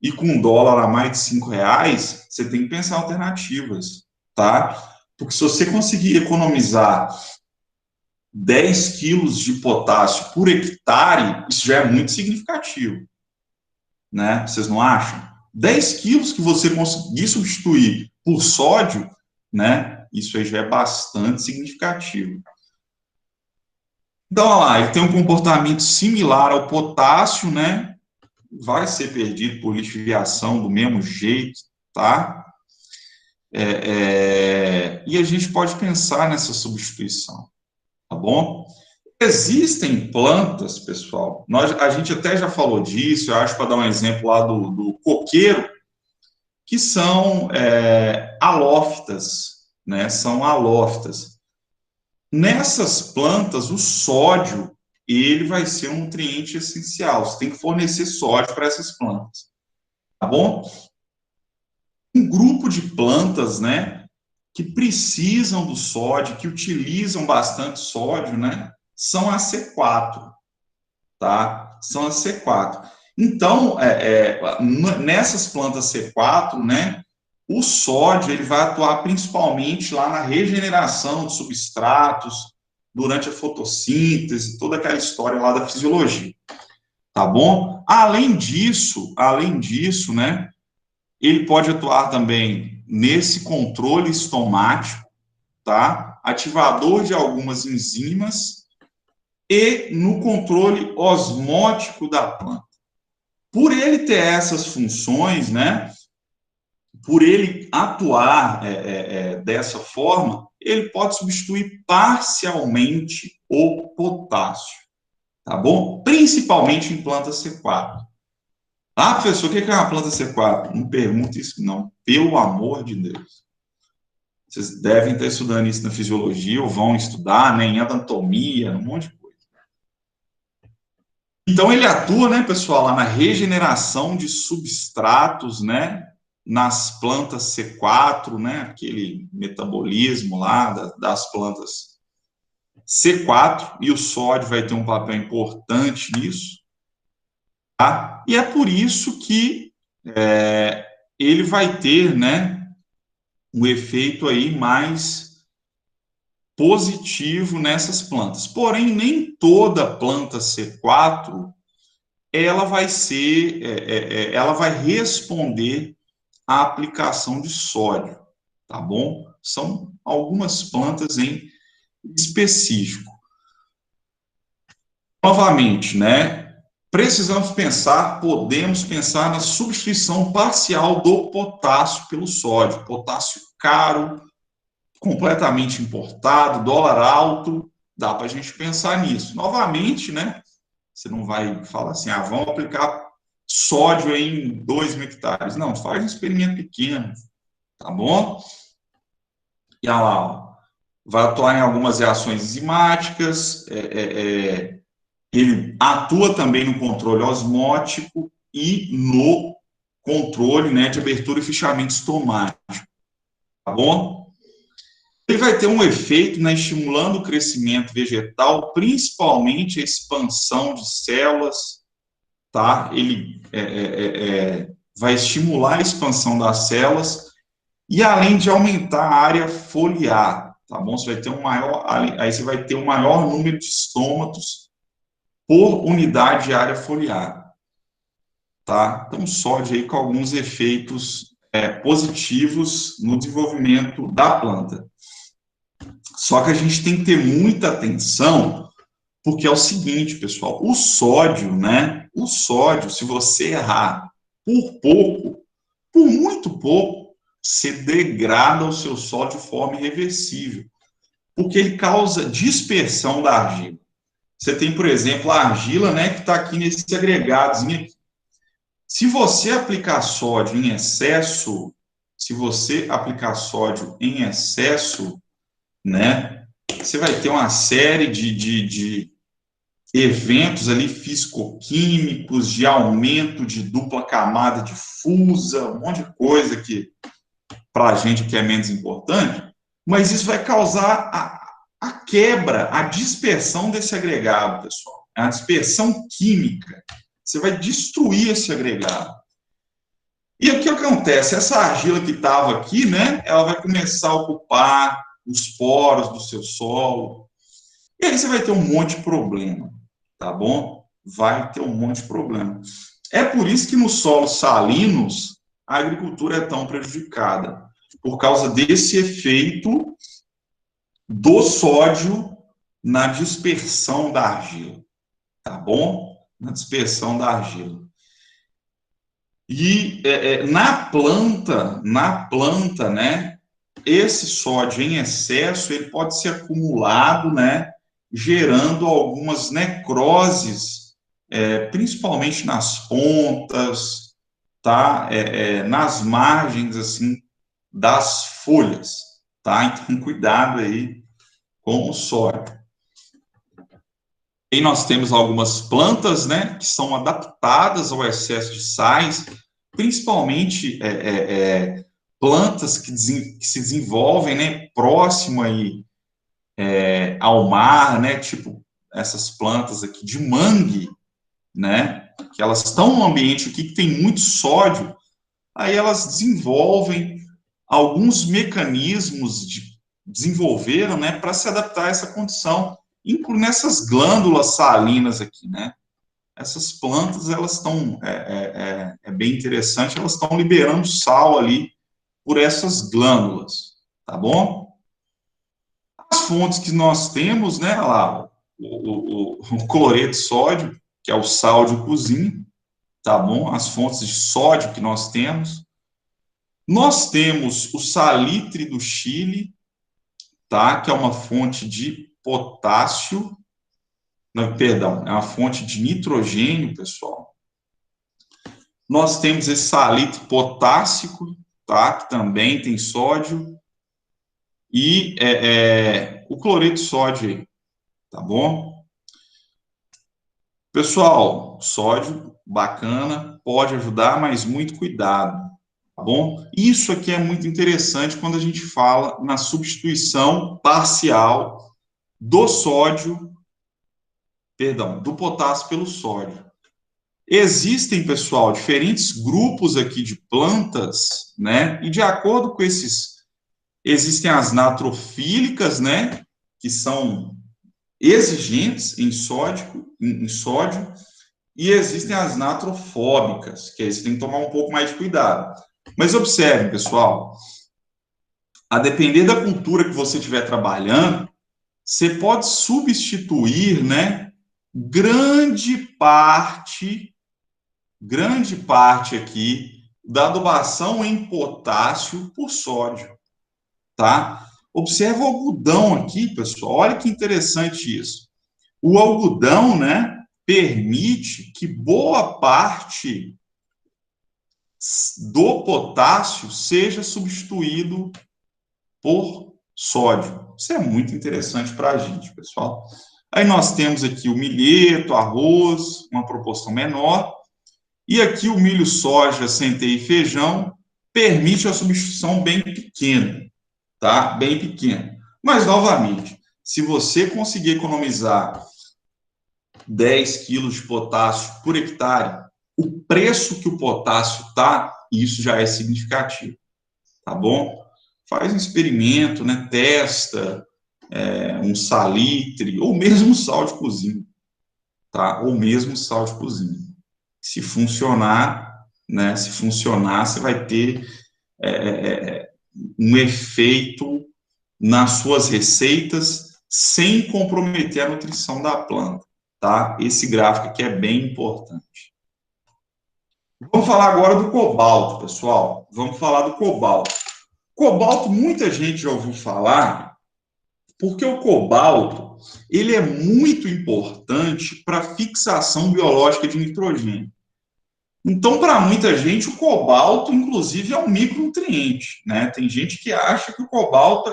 E com um dólar a mais de R$ 5, você tem que pensar alternativas, tá? Porque se você conseguir economizar 10 quilos de potássio por hectare, isso já é muito significativo, né? Vocês não acham? 10 quilos que você conseguir substituir por sódio, né? Isso aí já é bastante significativo. Então, olha lá, ele tem um comportamento similar ao potássio, né? Vai ser perdido por lixiviação do mesmo jeito, tá? E a gente pode pensar nessa substituição, tá bom? Existem plantas, pessoal, a gente até já falou disso, eu acho, para dar um exemplo lá do coqueiro, que são halófitas, né? São halófitas. Nessas plantas, o sódio, ele vai ser um nutriente essencial, você tem que fornecer sódio para essas plantas, tá bom? Um grupo de plantas, né, que precisam do sódio, que utilizam bastante sódio, né, são as C4, tá? São as C4. Então, nessas plantas C4, né, O sódio, ele vai atuar principalmente lá na regeneração de substratos, durante a fotossíntese, toda aquela história lá da fisiologia, tá bom? Além disso, né, ele pode atuar também nesse controle estomático, tá? Ativador de algumas enzimas e no controle osmótico da planta. Por ele ter essas funções, né, por ele atuar dessa forma, ele pode substituir parcialmente o potássio, tá bom? Principalmente em planta C4. Ah, professor, o que é uma planta C4? Não pergunte isso, não. Pelo amor de Deus. Vocês devem estar estudando isso na fisiologia, ou vão estudar, né, em anatomia, um monte de coisa. Então, ele atua, né, pessoal, lá na regeneração de substratos, né, nas plantas C4, né, aquele metabolismo lá das plantas C4, e o sódio vai ter um papel importante nisso, tá? E é por isso que ele vai ter, né, um efeito aí mais positivo nessas plantas. Porém, nem toda planta C4 ela vai ser, ela vai responder à aplicação de sódio, tá bom? São algumas plantas em específico. Novamente, né? Podemos pensar na substituição parcial do potássio pelo sódio. Potássio caro, completamente importado, dólar alto, dá para a gente pensar nisso. Novamente, né? Você não vai falar assim, vamos aplicar sódio em 2 hectares. Não, faz um experimento pequeno, tá bom? E olha lá, ó, vai atuar em algumas reações enzimáticas, ele atua também no controle osmótico e no controle, né, de abertura e fechamento estomático, tá bom? Ele vai ter um efeito, né, estimulando o crescimento vegetal, principalmente a expansão de células, tá? Ele vai estimular a expansão das células e além de aumentar a área foliar, tá bom? Você vai ter aí você vai ter um maior número de estômatos por unidade de área foliar, tá? Então, sódio aí com alguns efeitos positivos no desenvolvimento da planta. Só que a gente tem que ter muita atenção, porque é o seguinte, pessoal, o sódio, né? O sódio, se você errar por pouco, por muito pouco, você degrada o seu solo de forma irreversível, porque ele causa dispersão da argila. Você tem, por exemplo, a argila, né, que está aqui nesse agregadozinho aqui. Se você aplicar sódio em excesso, né, você vai ter uma série de eventos ali físico-químicos, de aumento de dupla camada difusa, um monte de coisa que para a gente que é menos importante, mas isso vai causar a quebra, a dispersão desse agregado, pessoal. A dispersão química. Você vai destruir esse agregado. E o que acontece? Essa argila que estava aqui, né, ela vai começar a ocupar os poros do seu solo. E aí você vai ter um monte de problema, tá bom? Vai ter um monte de problema. É por isso que nos solos salinos a agricultura é tão prejudicada, por causa desse efeito do sódio na dispersão da argila, tá bom? Na dispersão da argila. E na planta, né, esse sódio em excesso, ele pode ser acumulado, né, gerando algumas necroses, principalmente nas pontas, tá? Nas margens, assim, das folhas, tá? Então, cuidado aí com o sódio. E nós temos algumas plantas, né, que são adaptadas ao excesso de sais, principalmente plantas que se desenvolvem, né, próximo aí ao mar, né, tipo essas plantas aqui de mangue, né, que elas estão num ambiente aqui que tem muito sódio, aí elas desenvolvem alguns mecanismos desenvolveram, né, para se adaptar a essa condição, incluindo nessas glândulas salinas aqui, né? Essas plantas, elas estão, é bem interessante, elas estão liberando sal ali por essas glândulas, tá bom? As fontes que nós temos, né, lá, o cloreto de sódio, que é o sal de cozinha, tá bom? As fontes de sódio que nós temos. Nós temos o salitre do Chile, tá? Que é uma fonte de potássio, não, perdão, é uma fonte de nitrogênio, pessoal. Nós temos esse salitre potássico, tá? Que também tem sódio. E o cloreto de sódio aí, tá bom? Pessoal, sódio, bacana, pode ajudar, mas muito cuidado, tá bom? Isso aqui é muito interessante quando a gente fala na substituição parcial do sódio, perdão, do potássio pelo sódio. Existem, pessoal, diferentes grupos aqui de plantas, né? E de acordo com esses, existem as natrofílicas, né? Que são exigentes em sódio, e existem as natrofóbicas, que aí você tem que tomar um pouco mais de cuidado. Mas observe, pessoal, a depender da cultura que você estiver trabalhando, você pode substituir, né, grande parte aqui da adubação em potássio por sódio, tá? Observa o algodão aqui, pessoal, olha que interessante isso. O algodão, né, permite que boa parte do potássio seja substituído por sódio. Isso é muito interessante para a gente, pessoal. Aí nós temos aqui o milheto, arroz, uma proporção menor, e aqui o milho, soja, centeio e feijão permite a substituição bem pequena, tá? Bem pequena. Mas, novamente, se você conseguir economizar 10 quilos de potássio por hectare, o preço que o potássio está, isso já é significativo, tá bom? Faz um experimento, né? Testa um salitre, ou mesmo sal de cozinha, tá? Ou mesmo sal de cozinha. Se funcionar, né? Se funcionar, você vai ter um efeito nas suas receitas sem comprometer a nutrição da planta, tá? Esse gráfico aqui é bem importante. Vamos falar agora do cobalto, pessoal. Vamos falar do cobalto. Cobalto, muita gente já ouviu falar, porque o cobalto, ele é muito importante para a fixação biológica de nitrogênio. Então, para muita gente, o cobalto, inclusive, é um micronutriente, né? Tem gente que acha que o cobalto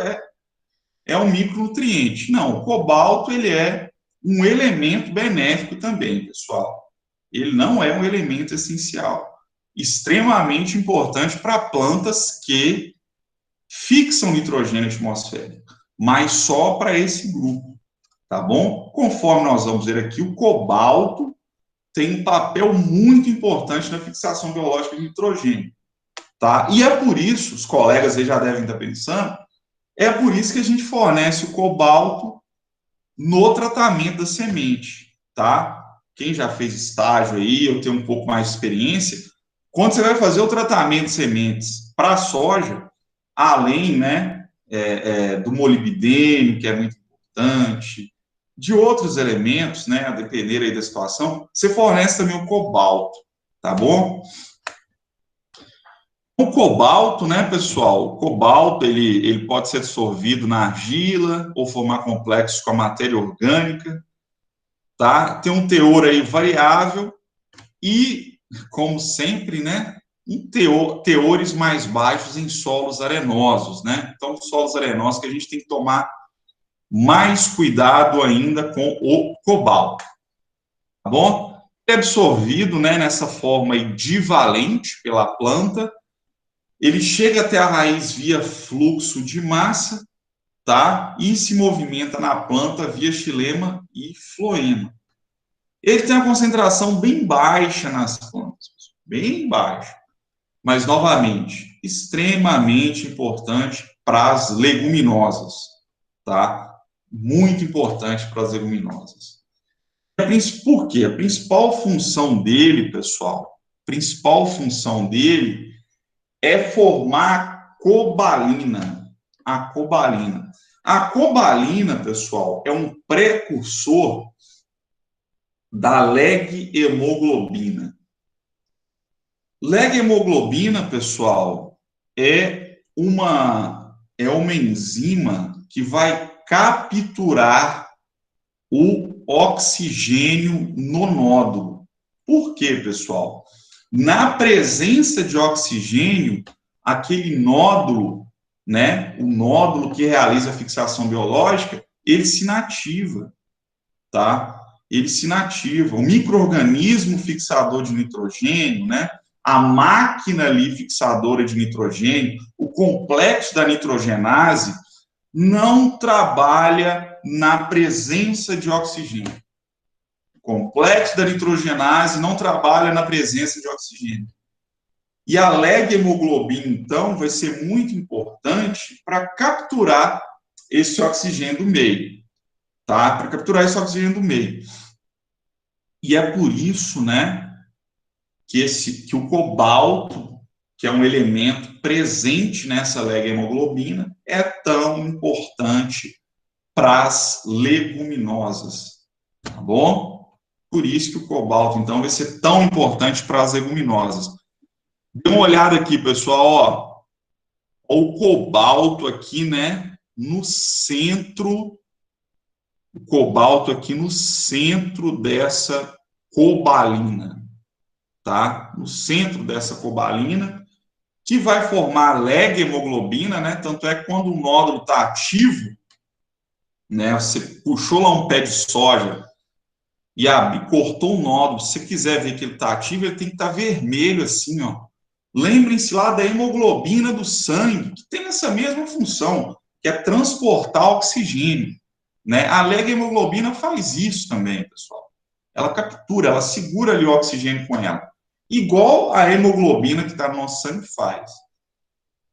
é um micronutriente. Não, o cobalto, ele é um elemento benéfico também, pessoal. Ele não é um elemento essencial. Extremamente importante para plantas que fixam nitrogênio atmosférico, mas só para esse grupo, tá bom? Conforme nós vamos ver aqui, o cobalto tem um papel muito importante na fixação biológica de nitrogênio, tá? E é por isso, os colegas aí já devem estar pensando, é por isso que a gente fornece o cobalto no tratamento da semente, tá? Quem já fez estágio aí, eu tenho um pouco mais de experiência, quando você vai fazer o tratamento de sementes para soja, além, né, do molibdênio, que é muito importante, de outros elementos, né, a depender aí da situação, você fornece também o cobalto, tá bom? O cobalto, né, pessoal, o cobalto, ele pode ser dissolvido na argila ou formar complexos com a matéria orgânica, tá? Tem um teor aí variável e, como sempre, né, teores mais baixos em solos arenosos, né? Então, solos arenosos que a gente tem que tomar mais cuidado ainda com o cobalto, tá bom? É absorvido, né, nessa forma aí divalente pela planta, ele chega até a raiz via fluxo de massa, tá? E se movimenta na planta via xilema e floema. Ele tem uma concentração bem baixa nas plantas, bem baixa. Mas, novamente, extremamente importante para as leguminosas, tá? Muito importante para as leguminosas. Por quê? A principal função dele, pessoal, principal função dele é formar cobalina. A cobalina. A cobalina, pessoal, é um precursor da leg-hemoglobina. Leg-hemoglobina, pessoal, é uma enzima que vai capturar o oxigênio no nódulo. Por quê, pessoal? Na presença de oxigênio, aquele nódulo, né, o nódulo que realiza a fixação biológica, ele se inativa, tá? Ele se inativa. O micro-organismo fixador de nitrogênio, né, a máquina ali fixadora de nitrogênio, o complexo da nitrogenase, não trabalha na presença de oxigênio. O complexo da nitrogenase não trabalha na presença de oxigênio. E a leg-hemoglobina, então, vai ser muito importante para capturar esse oxigênio do meio, tá? Para capturar esse oxigênio do meio. E é por isso, né, que o cobalto, que é um elemento presente nessa leg-hemoglobina, é tão importante para as leguminosas, tá bom? Por isso que o cobalto, então, vai ser tão importante para as leguminosas. Dê uma olhada aqui, pessoal, ó. O cobalto aqui, né, no centro, o cobalto aqui no centro dessa cobalina, tá? No centro dessa cobalina, que vai formar leg-hemoglobina, né? Tanto é que quando o nódulo está ativo, né, você puxou lá um pé de soja e cortou o nódulo, se você quiser ver que ele está ativo, ele tem que estar vermelho assim, ó. Lembrem-se lá da hemoglobina do sangue, que tem essa mesma função, que é transportar oxigênio, né? A leg-hemoglobina faz isso também, pessoal. Ela captura, ela segura ali o oxigênio com ela. Igual a hemoglobina que está no nosso sangue faz.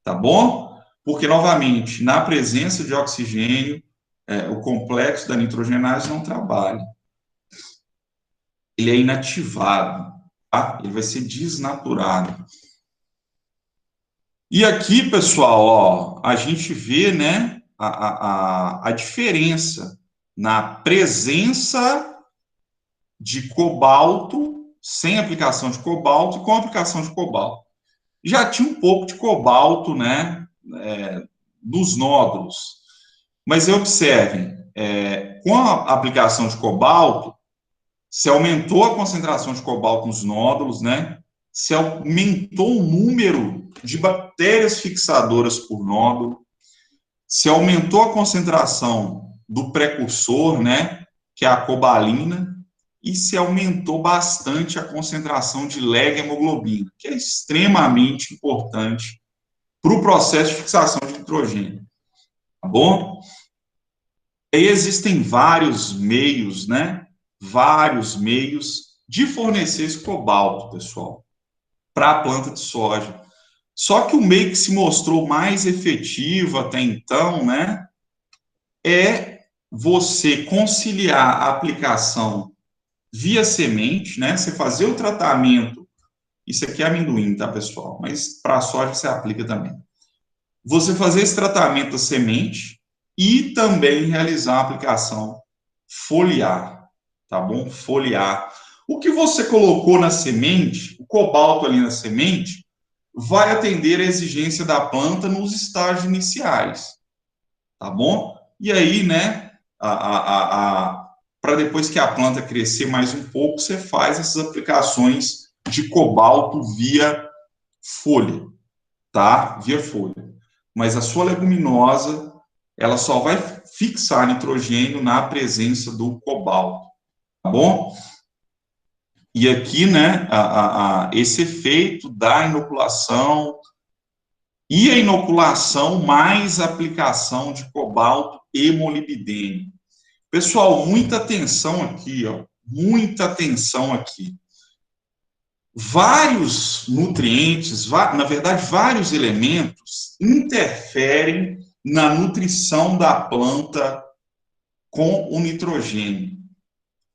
Tá bom? Porque, novamente, na presença de oxigênio, o complexo da nitrogenase não trabalha. Ele é inativado, tá? Ele vai ser desnaturado. E aqui, pessoal, ó, a gente vê, né, a diferença na presença de cobalto, sem aplicação de cobalto, e com aplicação de cobalto. Já tinha um pouco de cobalto, né, dos nódulos. Mas observem, com a aplicação de cobalto, se aumentou a concentração de cobalto nos nódulos, né? Se aumentou o número de bactérias fixadoras por nódulo, se aumentou a concentração do precursor, né? Que é a cobalina, e se aumentou bastante a concentração de leg-hemoglobina, que é extremamente importante para o processo de fixação de nitrogênio. Tá bom? E existem vários meios, né? Vários meios de fornecer esse cobalto, pessoal, para a planta de soja. Só que o meio que se mostrou mais efetivo até então, né, é você conciliar a aplicação via semente, né, você fazer o tratamento, isso aqui é amendoim, tá, pessoal? Mas para a soja você aplica também. Você fazer esse tratamento da semente e também realizar a aplicação foliar, tá bom? Foliar. O que você colocou na semente, o cobalto ali na semente, vai atender a exigência da planta nos estágios iniciais, tá bom? E aí, né, para depois que a planta crescer mais um pouco, você faz essas aplicações de cobalto via folha, tá? Via folha. Mas a sua leguminosa, ela só vai fixar nitrogênio na presença do cobalto, tá bom? E aqui, né, esse efeito da inoculação e a inoculação mais aplicação de cobalto e molibdênio. Pessoal, muita atenção aqui, ó, muita atenção aqui. vários nutrientes, na verdade, vários elementos interferem na nutrição da planta com o nitrogênio,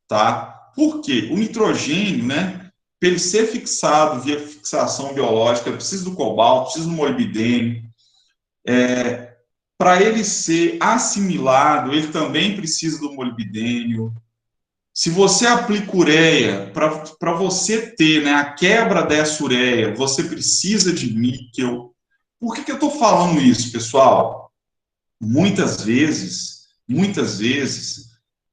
tá? Por quê? O nitrogênio, né, para ele ser fixado via fixação biológica, precisa do cobalto, precisa do molibdênio. Para ele ser assimilado, ele também precisa do molibdênio. Se você aplica ureia, para você ter, né, a quebra dessa ureia, você precisa de níquel. Por que eu estou falando isso, pessoal? Muitas vezes,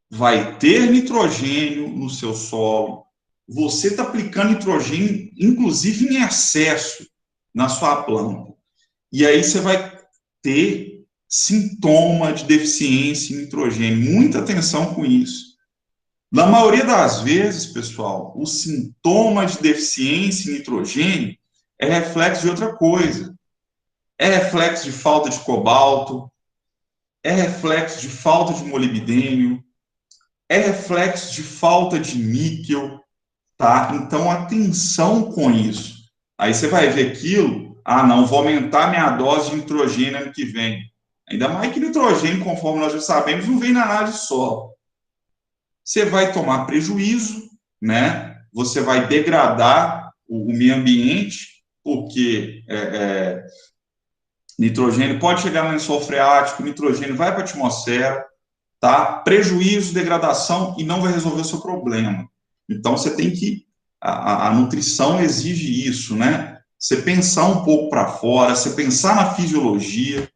vai ter nitrogênio no seu solo. Você está aplicando nitrogênio, inclusive em excesso, na sua planta. E aí você vai ter sintoma de deficiência em nitrogênio. Muita atenção com isso. Na maioria das vezes, pessoal, o sintoma de deficiência em nitrogênio é reflexo de outra coisa. É reflexo de falta de cobalto, é reflexo de falta de molibdênio, é reflexo de falta de níquel, tá? Então, atenção com isso. Aí você vai ver aquilo, não, vou aumentar minha dose de nitrogênio ano que vem. Ainda mais que nitrogênio, conforme nós já sabemos, não vem na análise só. Você vai tomar prejuízo, né? Você vai degradar o meio ambiente, porque nitrogênio pode chegar no lençol freático, nitrogênio vai para a atmosfera, tá? Prejuízo, degradação, e não vai resolver o seu problema. Então, você tem que... A nutrição exige isso, né? Você pensar um pouco para fora, você pensar na fisiologia,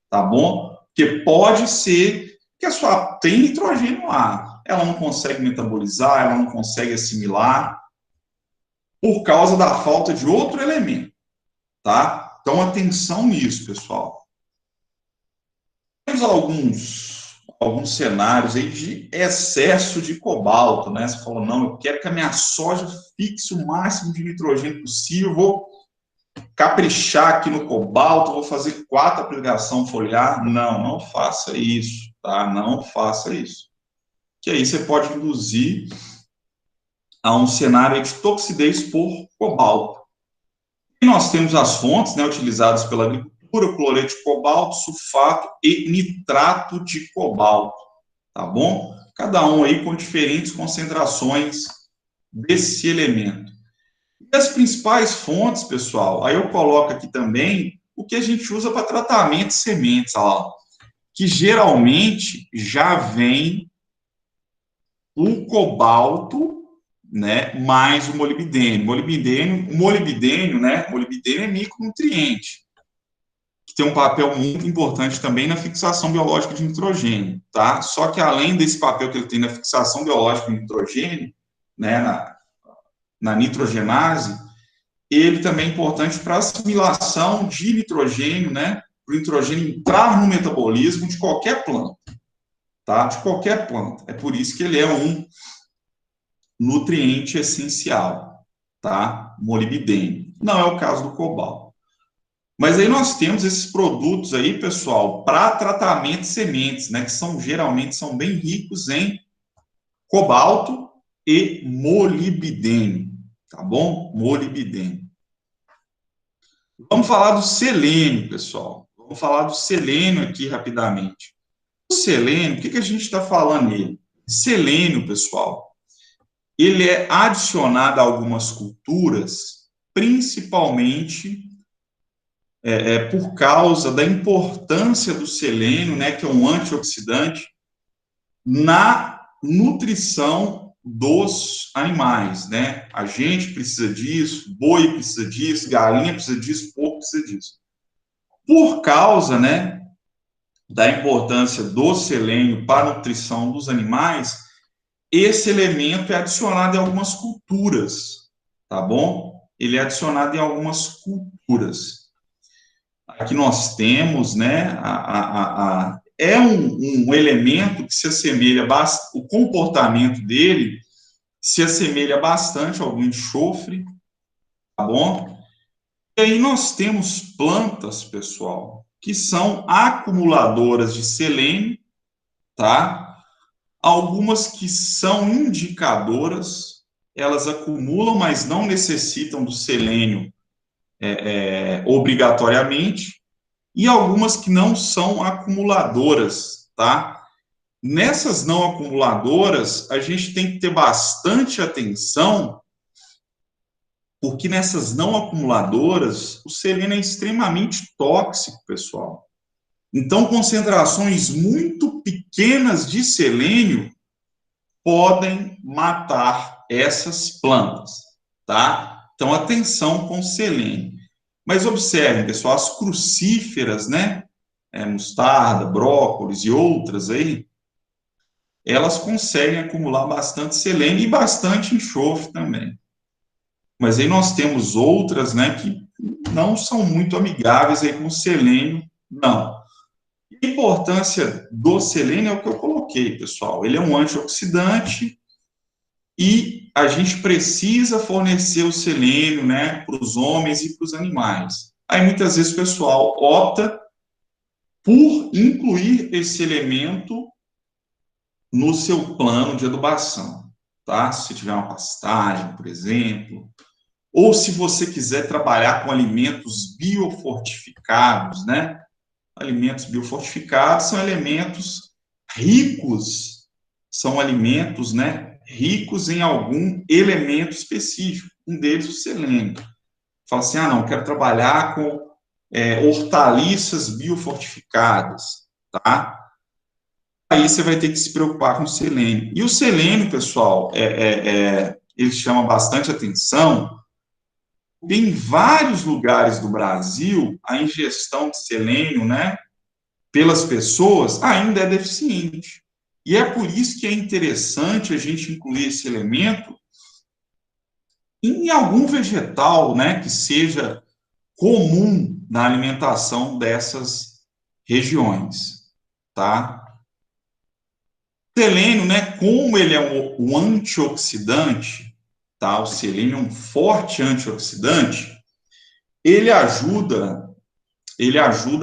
tá bom? Porque pode ser que a sua... Tem nitrogênio lá, ela não consegue metabolizar, ela não consegue assimilar, por causa da falta de outro elemento, tá? Então, atenção nisso, pessoal. Temos alguns cenários aí de excesso de cobalto, né? Você falou, não, eu quero que a minha soja fixe o máximo de nitrogênio possível, vou caprichar aqui no cobalto, vou fazer 4 aplicações foliar. Não, não faça isso, tá? Não faça isso. Que aí você pode induzir a um cenário de toxidez por cobalto. E nós temos as fontes, né, utilizadas pela agricultura: cloreto de cobalto, sulfato e nitrato de cobalto, tá bom? Cada um aí com diferentes concentrações desse elemento. E as principais fontes, pessoal, aí eu coloco aqui também o que a gente usa para tratamento de sementes, ó, que geralmente já vem o cobalto, né, mais o molibdênio. Molibdênio, né, molibdênio é micronutriente, que tem um papel muito importante também na fixação biológica de nitrogênio, tá? Só que além desse papel que ele tem na fixação biológica de nitrogênio, né, na nitrogenase, ele também é importante para a assimilação de nitrogênio, né, para o nitrogênio entrar no metabolismo de qualquer planta, tá? De qualquer planta. É por isso que ele é um nutriente essencial, tá? Molibdênio. Não é o caso do cobalto. Mas aí nós temos esses produtos aí, pessoal, para tratamento de sementes, né, que geralmente são bem ricos em cobalto e molibdênio, tá bom? Molibdênio. Vamos falar do selênio, pessoal. Vamos falar do selênio aqui rapidamente. O selênio, o que a gente está falando nele? Selênio, pessoal, ele é adicionado a algumas culturas, principalmente por causa da importância do selênio, né, que é um antioxidante, na nutrição dos animais, né? A gente precisa disso, boi precisa disso, galinha precisa disso, porco precisa disso. Por causa, né, da importância do selênio para a nutrição dos animais, esse elemento é adicionado em algumas culturas, tá bom? Ele é adicionado em algumas culturas. Aqui nós temos, né, é um elemento que se assemelha bastante, o comportamento dele se assemelha bastante ao do enxofre, tá bom? E aí nós temos plantas, pessoal, que são acumuladoras de selênio, tá? Algumas que são indicadoras, elas acumulam, mas não necessitam do selênio obrigatoriamente, e algumas que não são acumuladoras, tá? Nessas não acumuladoras, a gente tem que ter bastante atenção, porque nessas não acumuladoras, o selênio é extremamente tóxico, pessoal. Então, concentrações muito pequenas de selênio podem matar essas plantas, tá? Então, atenção com selênio. Mas observem, pessoal, as crucíferas, né? Mostarda, brócolis e outras aí, elas conseguem acumular bastante selênio e bastante enxofre também. Mas aí nós temos outras, né, que não são muito amigáveis aí com o selênio, não. A importância do selênio é o que eu coloquei, pessoal. Ele é um antioxidante e a gente precisa fornecer o selênio, né, para os homens e para os animais. Aí muitas vezes o pessoal opta por incluir esse elemento no seu plano de adubação, tá? Se tiver uma pastagem, por exemplo, ou se você quiser trabalhar com alimentos biofortificados, né? Alimentos biofortificados são elementos ricos, são alimentos, né, ricos em algum elemento específico, um deles o selênio. Fala assim, não, quero trabalhar com hortaliças biofortificadas, tá? Aí você vai ter que se preocupar com o selênio. E o selênio, pessoal, ele chama bastante atenção. Em vários lugares do Brasil, a ingestão de selênio, né, pelas pessoas ainda é deficiente. E é por isso que é interessante a gente incluir esse elemento em algum vegetal, né, que seja comum na alimentação dessas regiões, tá? O selênio, né, como ele é um antioxidante, tá? O selênio é um forte antioxidante, ele ajuda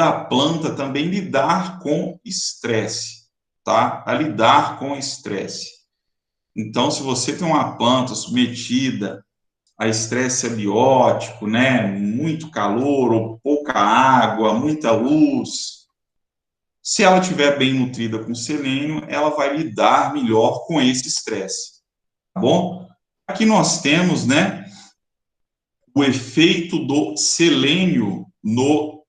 a planta também a lidar com estresse, tá? A lidar com estresse. Então, se você tem uma planta submetida a estresse abiótico, né, muito calor ou pouca água, muita luz, se ela estiver bem nutrida com selênio, ela vai lidar melhor com esse estresse, tá bom? Aqui nós temos, né, o efeito do selênio no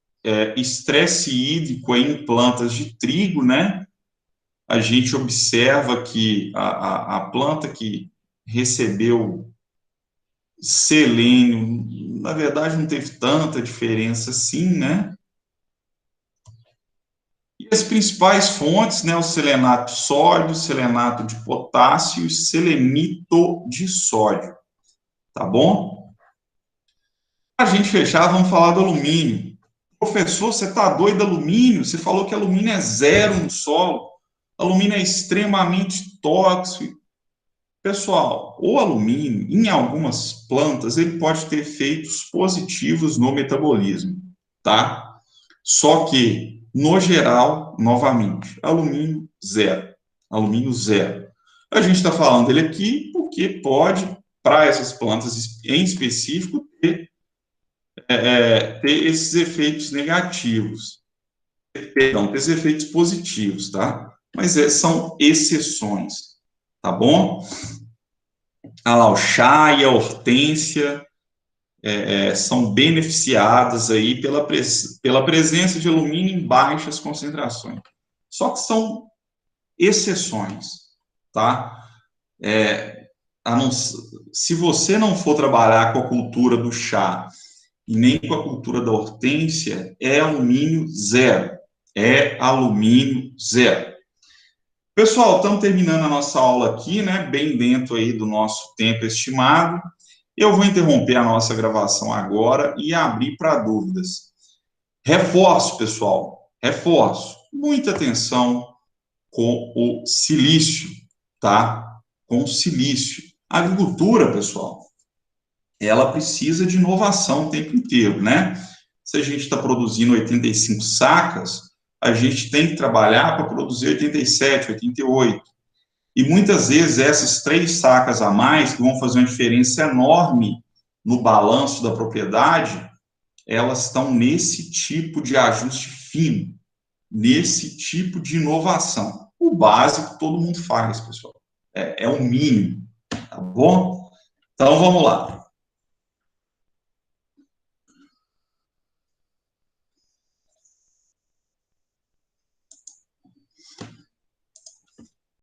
estresse hídrico em plantas de trigo, né? A gente observa que a planta que recebeu selênio, na verdade, não teve tanta diferença assim, né? E as principais fontes, né? O selenato de sódio, selenato de potássio e selenito de sódio, tá bom? A gente fechar, vamos falar do alumínio. Professor, você está doido, alumínio? Você falou que alumínio é zero no solo. Alumínio é extremamente tóxico. Pessoal, o alumínio, em algumas plantas, ele pode ter efeitos positivos no metabolismo, tá? Só que, no geral, novamente, alumínio zero. Alumínio zero. A gente está falando dele aqui porque pode, para essas plantas em específico, ter esses efeitos negativos. Perdão, ter esses efeitos positivos, tá? Mas são exceções, tá bom? A o chá e a hortênsia são beneficiadas aí pela presença de alumínio em baixas concentrações. Só que são exceções, tá? Se você não for trabalhar com a cultura do chá e nem com a cultura da hortênsia, é alumínio zero. É alumínio zero. Pessoal, estamos terminando a nossa aula aqui, né? Bem dentro aí do nosso tempo estimado. Eu vou interromper a nossa gravação agora e abrir para dúvidas. Reforço, pessoal, reforço. Muita atenção com o silício, tá? Com o silício. A agricultura, pessoal, ela precisa de inovação o tempo inteiro, né? Se a gente está produzindo 85 sacas, a gente tem que trabalhar para produzir 87, 88. E muitas vezes essas 3 sacas a mais, que vão fazer uma diferença enorme no balanço da propriedade, elas estão nesse tipo de ajuste fino, nesse tipo de inovação. O básico todo mundo faz, pessoal. É o mínimo, tá bom? Então, vamos lá.